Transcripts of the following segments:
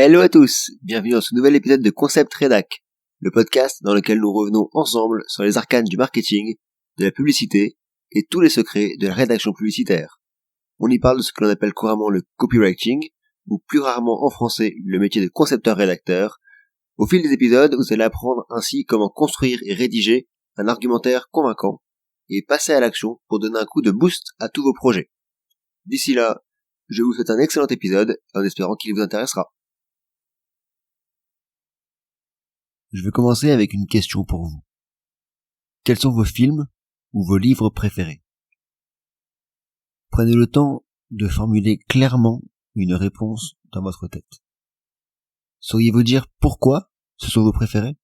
Hello à tous, bienvenue dans ce nouvel épisode de Concept Rédac, le podcast dans lequel nous revenons ensemble sur les arcanes du marketing, de la publicité et tous les secrets de la rédaction publicitaire. On y parle de ce que l'on appelle couramment le copywriting, ou plus rarement en français le métier de concepteur-rédacteur. Au fil des épisodes, vous allez apprendre ainsi comment construire et rédiger un argumentaire convaincant et passer à l'action pour donner un coup de boost à tous vos projets. D'ici là, je vous souhaite un excellent épisode en espérant qu'il vous intéressera. Je vais commencer avec une question pour vous. Quels sont vos films ou vos livres préférés? Prenez le temps de formuler clairement une réponse dans votre tête. Sauriez-vous dire pourquoi ce sont vos préférés?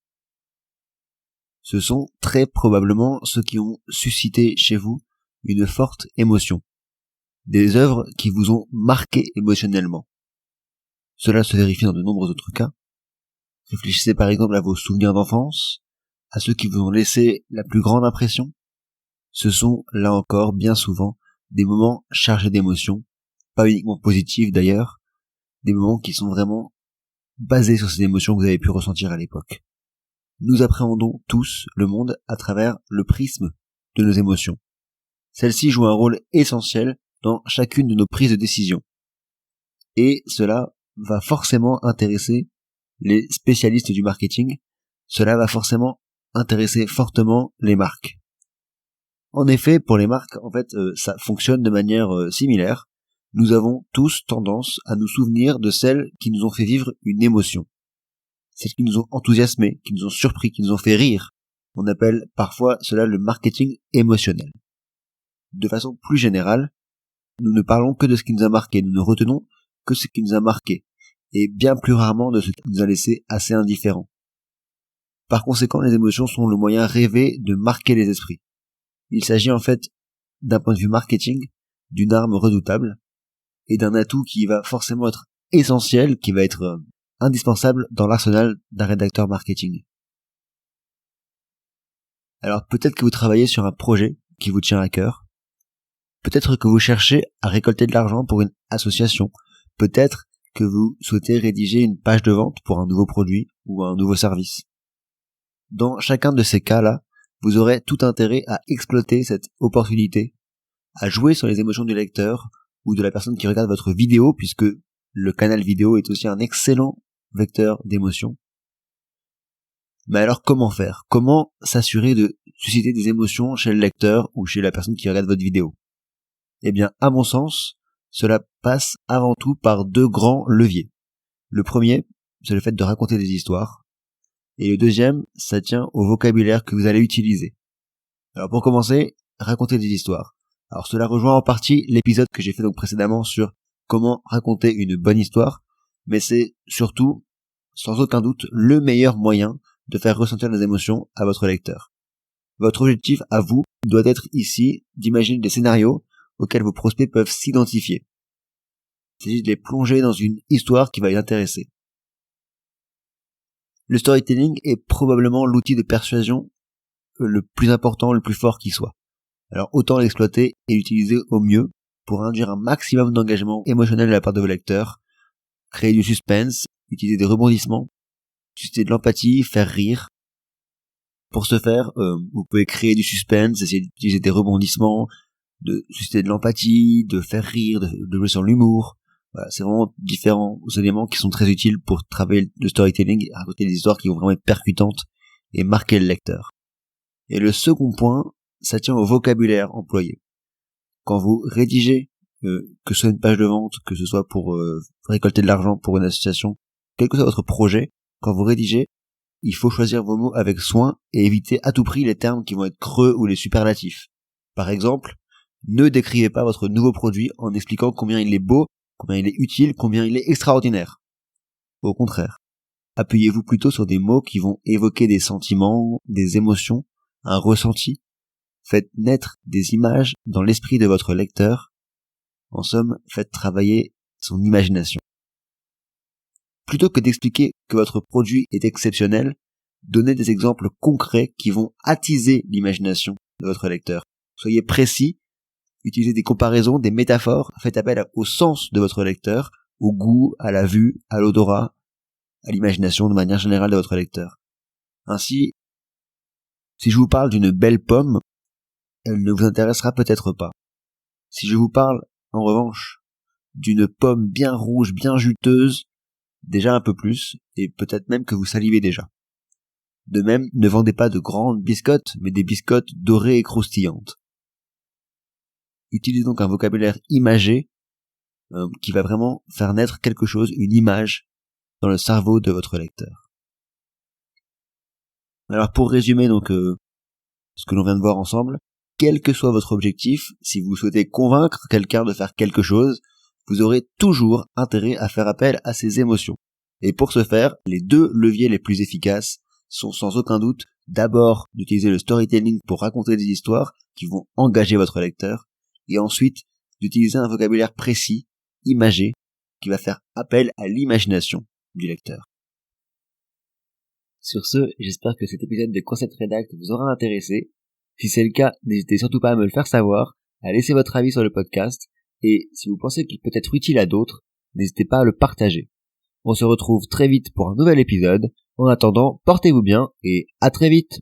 Ce sont très probablement ceux qui ont suscité chez vous une forte émotion. Des œuvres qui vous ont marqué émotionnellement. Cela se vérifie dans de nombreux autres cas. Réfléchissez par exemple à vos souvenirs d'enfance, à ceux qui vous ont laissé la plus grande impression. Ce sont, là encore, bien souvent, des moments chargés d'émotions, pas uniquement positives d'ailleurs, des moments qui sont vraiment basés sur ces émotions que vous avez pu ressentir à l'époque. Nous appréhendons tous le monde à travers le prisme de nos émotions. Celles-ci jouent un rôle essentiel dans chacune de nos prises de décision. Et cela va forcément intéresser les spécialistes du marketing, cela va forcément intéresser fortement les marques. En effet, pour les marques, ça fonctionne de manière similaire. Nous avons tous tendance à nous souvenir de celles qui nous ont fait vivre une émotion. Celles qui nous ont enthousiasmés, qui nous ont surpris, qui nous ont fait rire. On appelle parfois cela le marketing émotionnel. De façon plus générale, nous ne parlons que de ce qui nous a marqué, nous ne retenons que ce qui nous a marqué, et bien plus rarement de ce qui nous a laissé assez indifférents. Par conséquent, les émotions sont le moyen rêvé de marquer les esprits. Il s'agit en fait, d'un point de vue marketing, d'une arme redoutable, et d'un atout qui va forcément être essentiel, qui va être indispensable dans l'arsenal d'un rédacteur marketing. Alors peut-être que vous travaillez sur un projet qui vous tient à cœur, peut-être que vous cherchez à récolter de l'argent pour une association, peut-être que vous souhaitez rédiger une page de vente pour un nouveau produit ou un nouveau service. Dans chacun de ces cas-là, vous aurez tout intérêt à exploiter cette opportunité, à jouer sur les émotions du lecteur ou de la personne qui regarde votre vidéo, puisque le canal vidéo est aussi un excellent vecteur d'émotions. Mais alors comment faire? Comment s'assurer de susciter des émotions chez le lecteur ou chez la personne qui regarde votre vidéo? Eh bien, à mon sens, cela passe avant tout par deux grands leviers. Le premier, c'est le fait de raconter des histoires. Et le deuxième, ça tient au vocabulaire que vous allez utiliser. Alors pour commencer, raconter des histoires. Alors cela rejoint en partie l'épisode que j'ai fait donc précédemment sur comment raconter une bonne histoire, mais c'est surtout, sans aucun doute, le meilleur moyen de faire ressentir les émotions à votre lecteur. Votre objectif à vous doit être ici d'imaginer des scénarios auxquels vos prospects peuvent s'identifier. Il s'agit de les plonger dans une histoire qui va les intéresser. Le storytelling est probablement l'outil de persuasion le plus important, le plus fort qui soit. Alors autant l'exploiter et l'utiliser au mieux pour induire un maximum d'engagement émotionnel de la part de vos lecteurs, créer du suspense, utiliser des rebondissements, susciter de l'empathie, faire rire. Pour ce faire, vous pouvez créer du suspense, essayer d'utiliser des rebondissements, de susciter de l'empathie, de faire rire, de jouer sur l'humour. Voilà, c'est vraiment différents éléments qui sont très utiles pour travailler le storytelling et raconter des histoires qui vont vraiment être percutantes et marquer le lecteur. Et le second point, ça tient au vocabulaire employé. Quand vous rédigez, que ce soit une page de vente, que ce soit pour récolter de l'argent pour une association, quel que soit votre projet, quand vous rédigez, il faut choisir vos mots avec soin et éviter à tout prix les termes qui vont être creux ou les superlatifs. Par exemple, ne décrivez pas votre nouveau produit en expliquant combien il est beau, combien il est utile, combien il est extraordinaire. Au contraire, appuyez-vous plutôt sur des mots qui vont évoquer des sentiments, des émotions, un ressenti. Faites naître des images dans l'esprit de votre lecteur. En somme, faites travailler son imagination. Plutôt que d'expliquer que votre produit est exceptionnel, donnez des exemples concrets qui vont attiser l'imagination de votre lecteur. Soyez précis, utilisez des comparaisons, des métaphores, faites appel au sens de votre lecteur, au goût, à la vue, à l'odorat, à l'imagination de manière générale de votre lecteur. Ainsi, si je vous parle d'une belle pomme, elle ne vous intéressera peut-être pas. Si je vous parle, en revanche, d'une pomme bien rouge, bien juteuse, déjà un peu plus, et peut-être même que vous salivez déjà. De même, ne vendez pas de grandes biscottes, mais des biscottes dorées et croustillantes. Utilisez donc un vocabulaire imagé qui va vraiment faire naître quelque chose, une image, dans le cerveau de votre lecteur. Alors pour résumer donc ce que l'on vient de voir ensemble, quel que soit votre objectif, si vous souhaitez convaincre quelqu'un de faire quelque chose, vous aurez toujours intérêt à faire appel à ses émotions. Et pour ce faire, les deux leviers les plus efficaces sont sans aucun doute d'abord d'utiliser le storytelling pour raconter des histoires qui vont engager votre lecteur, et ensuite d'utiliser un vocabulaire précis, imagé, qui va faire appel à l'imagination du lecteur. Sur ce, j'espère que cet épisode de Concept Redact vous aura intéressé. Si c'est le cas, n'hésitez surtout pas à me le faire savoir, à laisser votre avis sur le podcast, et si vous pensez qu'il peut être utile à d'autres, n'hésitez pas à le partager. On se retrouve très vite pour un nouvel épisode. En attendant, portez-vous bien et à très vite.